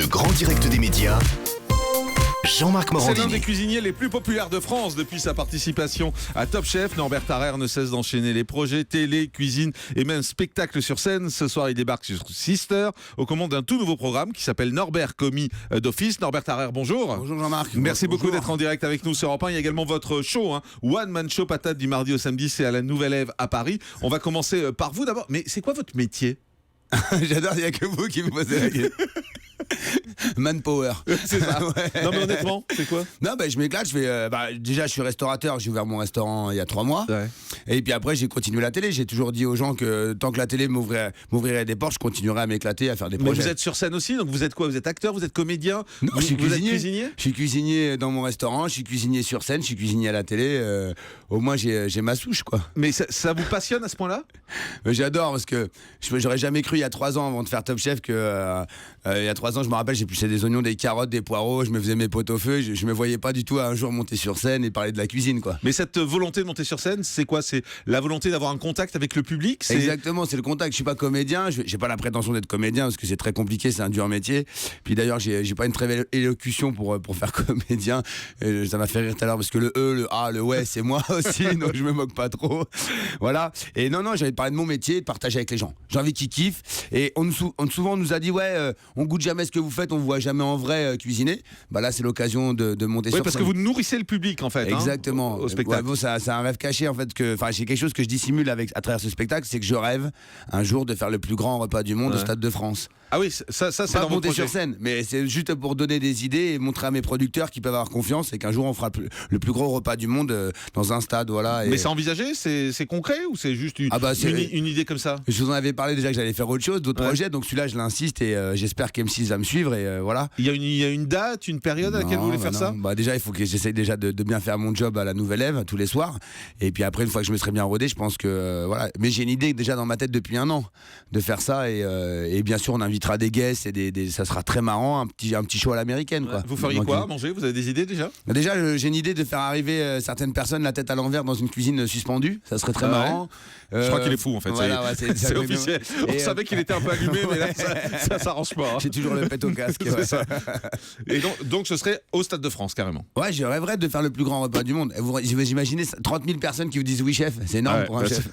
Le grand direct des médias, Jean-Marc C'est l'un Morandini. des cuisiniers les plus populaires de France depuis sa participation à Top Chef. Norbert Tarrer ne cesse d'enchaîner les projets télé, cuisine et même spectacles sur scène. Ce soir, il débarque sur Sister aux commandes d'un tout nouveau programme qui s'appelle Norbert Commis d'Office. Norbert Tarrer, bonjour. Bonjour Jean-Marc. Merci beaucoup Bonjour. d'être en direct avec nous sur Europe 1. Il y a également votre show, One Man Show Patate du mardi au samedi. C'est à la Nouvelle Ève à Paris. On va commencer par vous d'abord. Mais c'est quoi votre métier? J'adore, il n'y a que vous qui me posez la question. Manpower. C'est ça. Ouais. Non mais honnêtement, c'est quoi? Non, je m'éclate. Déjà, je suis restaurateur. J'ai ouvert mon restaurant il y a 3 mois. Ouais. Et puis après, j'ai continué la télé. J'ai toujours dit aux gens que tant que la télé m'ouvrirait des portes, je continuerai à m'éclater, à faire des Mais projets. vous êtes sur scène aussi, donc vous êtes quoi? Vous êtes acteur, vous êtes comédien? Non, vous, je suis vous êtes cuisinier. cuisinier? Je suis cuisinier dans mon restaurant, je suis cuisinier sur scène, je suis cuisinier à la télé. Au moins, j'ai ma souche, quoi. Mais ça vous passionne à ce point-là? J'adore parce que j'aurais jamais cru il y a 3 ans avant de faire Top Chef que il y a 3 ans, je me rappelle, j'épluchais des oignons, des carottes, des poireaux, je me faisais mes potes au feu, je me voyais pas du tout un jour monter sur scène et parler de la cuisine, quoi. Mais cette volonté de monter sur scène, c'est quoi? C'est la volonté d'avoir un contact avec le public? Exactement, c'est le contact. Je suis pas comédien, j'ai pas la prétention d'être comédien parce que c'est très compliqué, c'est un dur métier. Puis d'ailleurs, j'ai pas une très belle élocution pour faire comédien. Ça m'a fait rire tout à l'heure parce que le E, le A, le ouais, c'est moi aussi, donc je me moque pas trop. Voilà. Et non, j'ai envie de parler de mon métier, de partager avec les gens. J'ai envie qu'ils kiffent. Et souvent on nous a dit on goûte jamais ce que vous faites, on vous voit jamais en vrai cuisiner. Bah là, c'est l'occasion de monter sur scène. Oui, parce que vous nourrissez le public en fait. Exactement. Au spectacle. Ouais, bon, c'est un rêve caché en fait j'ai quelque chose que je dissimule à travers ce spectacle, c'est que je rêve un jour de faire le plus grand repas du monde au Stade de France. Ah oui, ça c'est Pas dans votre monter projet. sur scène, mais c'est juste pour donner des idées et montrer à mes producteurs qu'ils peuvent avoir confiance et qu'un jour on fera le plus gros repas du monde dans un stade, voilà. Mais c'est envisagé, c'est concret ou c'est juste une idée comme ça? Je vous en avais parlé déjà que j'allais faire autre chose, d'autres projets, donc celui-là je l'insiste et j'espère qu'M6 va me suivre et voilà. Il y a une date, une période à laquelle vous voulez faire ça? Déjà, il faut que j'essaye déjà de bien faire mon job à la Nouvelle Ève tous les soirs. Et puis après, une fois que je me serai bien rodé, je pense que voilà. Mais j'ai une idée déjà dans ma tête depuis 1 an de faire ça et bien sûr on invitera des guests et ça sera très marrant, un petit show à l'américaine, quoi. Vous feriez quoi à manger? Vous avez des idées déjà? Déjà, j'ai une idée de faire arriver certaines personnes la tête à l'envers dans une cuisine suspendue. Ça serait très marrant. Je crois qu'il est fou en fait. Voilà, c'est officiel. On savait qu'il était un peu allumé, mais là ça s'arrange pas. J'ai toujours le pet au casque. C'est ça. Et donc ce serait au Stade de France carrément. Ouais, je rêverais de faire le plus grand repas du monde. Vous imaginez 30 000 personnes qui vous disent oui chef, c'est énorme pour un chef.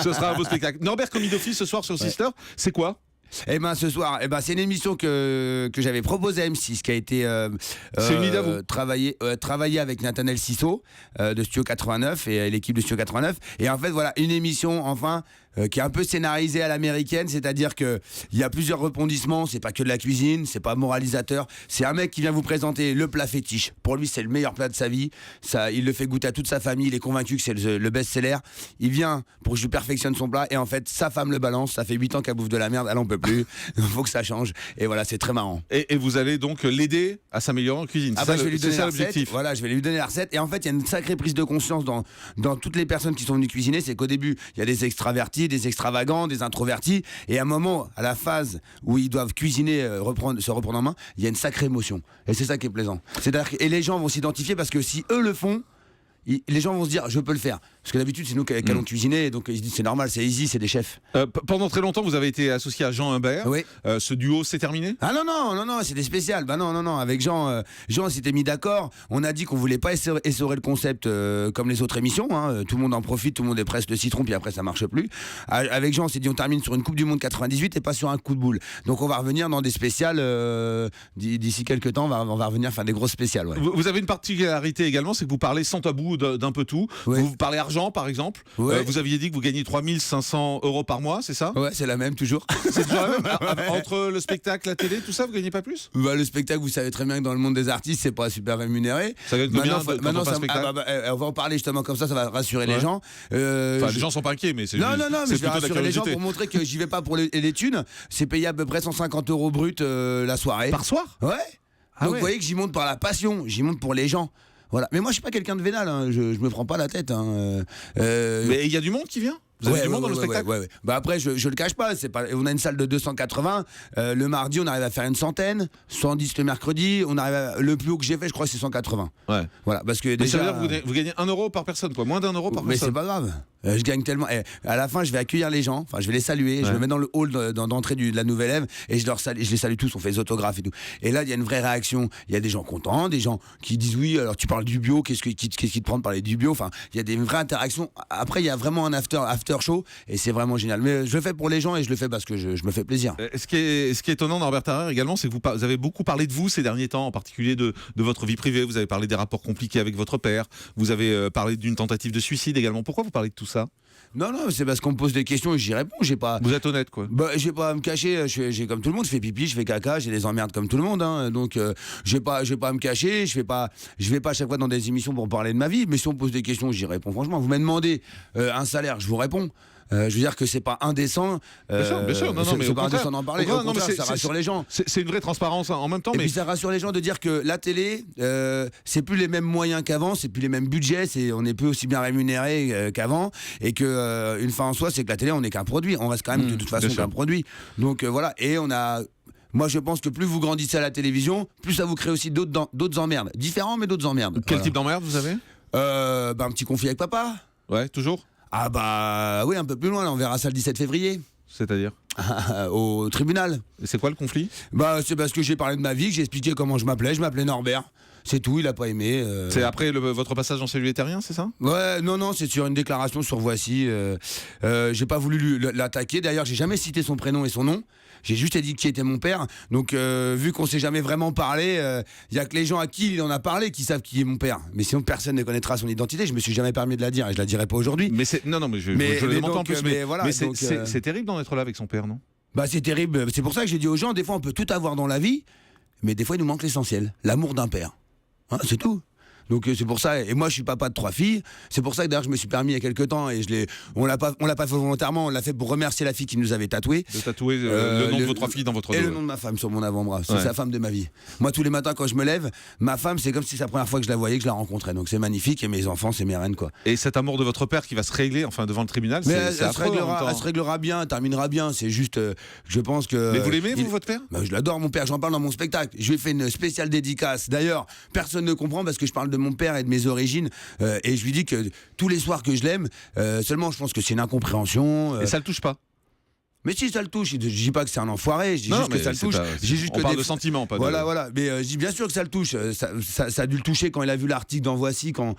Ce sera un beau spectacle. Norbert Commis d'Office ce soir sur Sister, c'est quoi? Ce soir, c'est une émission que j'avais proposée à M6 qui a été c'est une idée à vous. travaillé avec Nathanaël Cissot de Studio 89 et l'équipe de Studio 89. Et en fait, voilà, une émission enfin qui est un peu scénarisée à l'américaine, c'est-à-dire que il y a plusieurs rebondissements, c'est pas que de la cuisine, c'est pas moralisateur, c'est un mec qui vient vous présenter le plat fétiche. Pour lui, c'est le meilleur plat de sa vie. Ça, il le fait goûter à toute sa famille, il est convaincu que c'est le best-seller. Il vient pour que je lui perfectionne son plat et en fait, sa femme le balance, ça fait 8 ans qu'elle bouffe de la merde, elle en peut plus. Il faut que ça change. Et voilà, c'est très marrant. Et vous allez donc l'aider à s'améliorer en cuisine. Je vais lui donner la l'objectif. recette. Voilà, je vais lui donner la recette. Et en fait, il y a une sacrée prise de conscience dans toutes les personnes qui sont venues cuisiner. C'est qu'au début, il y a des extravertis, des extravagants, des introvertis. Et à un moment, à la phase où ils doivent cuisiner, se reprendre en main, il y a une sacrée émotion. Et c'est ça qui est plaisant. Et les gens vont s'identifier parce que si eux le font, les gens vont se dire je peux le faire, parce que d'habitude c'est nous qui allons cuisiner, donc ils se disent c'est normal, c'est easy, c'est des chefs. Pendant très longtemps vous avez été associé à Jean Humbert. Oui. Ce duo c'est terminé? Ah non, c'était spécial. Non, avec Jean on s'était mis d'accord. On a dit qu'on voulait pas essorer le concept comme les autres émissions, tout le monde en profite, tout le monde est presse le citron, puis après ça marche plus. Avec Jean on s'est dit on termine sur une Coupe du Monde 98 et pas sur un coup de boule. Donc on va revenir dans des spéciales d'ici quelques temps, on va revenir faire des grosses spéciales, ouais. Vous avez une particularité également, c'est que vous parlez sans tabou d'un peu tout. Ouais. Vous parlez argent par exemple. Ouais. Vous aviez dit que vous gagnez 3 500 € par mois, c'est ça? Ouais, c'est la même toujours. C'est toujours la même. Entre le spectacle, la télé, tout ça, vous gagnez pas plus? Le spectacle, vous savez très bien que dans le monde des artistes, c'est pas super rémunéré. Ça gagne combien Maintenant, un spectacle? on va en parler justement comme ça va rassurer les gens. Les gens sont pas inquiets, mais c'est Non, mais je vais plutôt de la rassurer les gens curiosité. pour montrer que j'y vais pas pour les thunes. C'est payé à peu près 150 € brut la soirée. Par soir? Ouais. Ah Donc ouais. vous voyez que j'y monte par la passion, j'y monte pour les gens. Voilà. Mais moi, je suis pas quelqu'un de vénal, je me prends pas la tête. Mais il y a du monde qui vient? Vous avez du monde dans le spectacle? Ouais. Bah après, je le cache pas, on a une salle de 280. Le mardi, on arrive à faire une centaine. 110 le mercredi. Le plus haut que j'ai fait, je crois, c'est 180. Ouais. Voilà, parce que Mais déjà. ça veut dire que vous gagnez 1 euro par personne, quoi. Moins d'1 euro par Mais personne. c'est pas grave. Je gagne tellement. À la fin, je vais accueillir les gens. Enfin, je vais les saluer. Je me mets dans le hall d'entrée de la nouvelle Ève et je les salue tous. On fait des autographes et tout. Et là, il y a une vraie réaction. Il y a des gens contents, des gens qui disent oui. Alors, tu parles du bio. Qu'est-ce qui te prend de parler du bio? Enfin, il y a des vraies interactions. Après, il y a vraiment un after show et c'est vraiment génial. Mais je le fais pour les gens et je le fais parce que je me fais plaisir. Ce qui est étonnant Norbert Tarrer également, c'est que vous avez beaucoup parlé de vous ces derniers temps, en particulier de votre vie privée. Vous avez parlé des rapports compliqués avec votre père. Vous avez parlé d'une tentative de suicide également. Pourquoi vous parlez de tout ça? Non, c'est parce qu'on me pose des questions et j'y réponds. Vous êtes honnête, quoi. Bah, j'ai pas à me cacher. J'ai comme tout le monde, je fais pipi, je fais caca, j'ai des emmerdes comme tout le monde. Hein, donc, j'ai pas à me cacher. Je vais pas à chaque fois dans des émissions pour parler de ma vie. Mais si on me pose des questions, j'y réponds franchement. Vous m'avez demandé un salaire, je vous réponds. Je veux dire que c'est pas indécent. Bien sûr, non, mais c'est au pas indécent d'en parler. Au contraire, ça rassure les gens. C'est une vraie transparence en même temps. Et mais puis ça rassure les gens de dire que la télé, c'est plus les mêmes moyens qu'avant, c'est plus les mêmes budgets, on est plus aussi bien rémunéré qu'avant, et que une fin en soi, c'est que la télé, on n'est qu'un produit. On reste quand même de toute façon qu'un produit. Donc voilà, et moi, je pense que plus vous grandissez à la télévision, plus ça vous crée aussi d'autres emmerdes. Différents, mais d'autres emmerdes. Quel type d'emmerde vous avez? Un petit conflit avec papa. Ouais, toujours? Ah bah oui, un peu plus loin, là, on verra ça le 17 février. C'est-à-dire? Au tribunal. Et c'est quoi le conflit? Bah c'est parce que j'ai parlé de ma vie, que j'ai expliqué comment je m'appelais Norbert. C'est tout, il a pas aimé. C'est après votre passage dans Cellulaire Terrien, c'est ça? Ouais, non, c'est sur une déclaration sur Voici. J'ai pas voulu l'attaquer, d'ailleurs j'ai jamais cité son prénom et son nom. J'ai juste dit qui était mon père. Donc, vu qu'on s'est jamais vraiment parlé, il y a que les gens à qui il en a parlé qui savent qui est mon père. Mais sinon, personne ne connaîtra son identité. Je me suis jamais permis de la dire et je la dirai pas aujourd'hui. Mais mais je le demande en plus. Mais voilà, c'est terrible d'en être là avec son père, non? Bah, c'est terrible. C'est pour ça que j'ai dit aux gens, des fois, on peut tout avoir dans la vie, mais des fois, il nous manque l'essentiel, l'amour d'un père. Hein, c'est tout. Donc c'est pour ça, et moi je suis papa de 3 filles, c'est pour ça que d'ailleurs je me suis permis il y a quelques temps, et on l'a pas fait volontairement, on l'a fait pour remercier la fille qui nous avait tatoué. De tatouer le nom de vos 3 filles dans votre dos. Et le nom de ma femme sur mon avant-bras, c'est sa femme de ma vie. Moi tous les matins quand je me lève, ma femme c'est comme si c'est la première fois que je la voyais, que je la rencontrais, donc c'est magnifique, et mes enfants c'est mes reines quoi. Et cet amour de votre père qui va se régler, enfin devant le tribunal, elle se réglera bien, elle terminera bien, c'est juste, je pense que... Mais vous l'aimez vous, votre père? Bah, je l'adore mon père, j'en parle dans mon spectacle, je lui ai fait une spéciale dédicace, d'ailleurs personne ne comprend parce que je parle de mon père et de mes origines, et je lui dis que tous les soirs que je l'aime, seulement je pense que c'est une incompréhension. Et ça le touche pas? Mais si ça le touche, je dis pas que c'est un enfoiré, je dis juste que ça le touche. On parle de sentiments, pas de... Voilà. Mais je dis bien sûr que ça le touche. Ça a dû le toucher quand il a vu l'article dans Voici, quand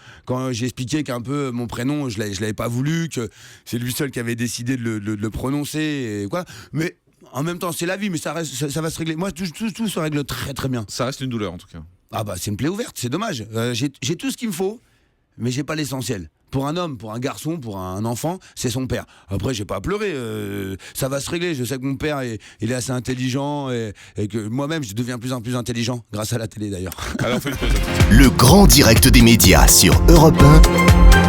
j'ai expliqué qu'un peu mon prénom, je l'avais pas voulu, que c'est lui seul qui avait décidé de le prononcer, et quoi. Mais en même temps, c'est la vie, mais ça va se régler. Moi, tout se règle très très bien. Ça reste une douleur en tout cas. Ah bah c'est une plaie ouverte, c'est dommage. J'ai tout ce qu'il me faut, mais j'ai pas l'essentiel. Pour un homme, pour un garçon, pour un enfant, c'est son père. Après, j'ai pas à pleurer. Ça va se régler. Je sais que mon père, il est assez intelligent et que moi-même, je deviens de plus en plus intelligent grâce à la télé d'ailleurs. Alors, on fait une pause. Le grand direct des médias sur Europe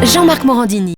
1. Jean-Marc Morandini.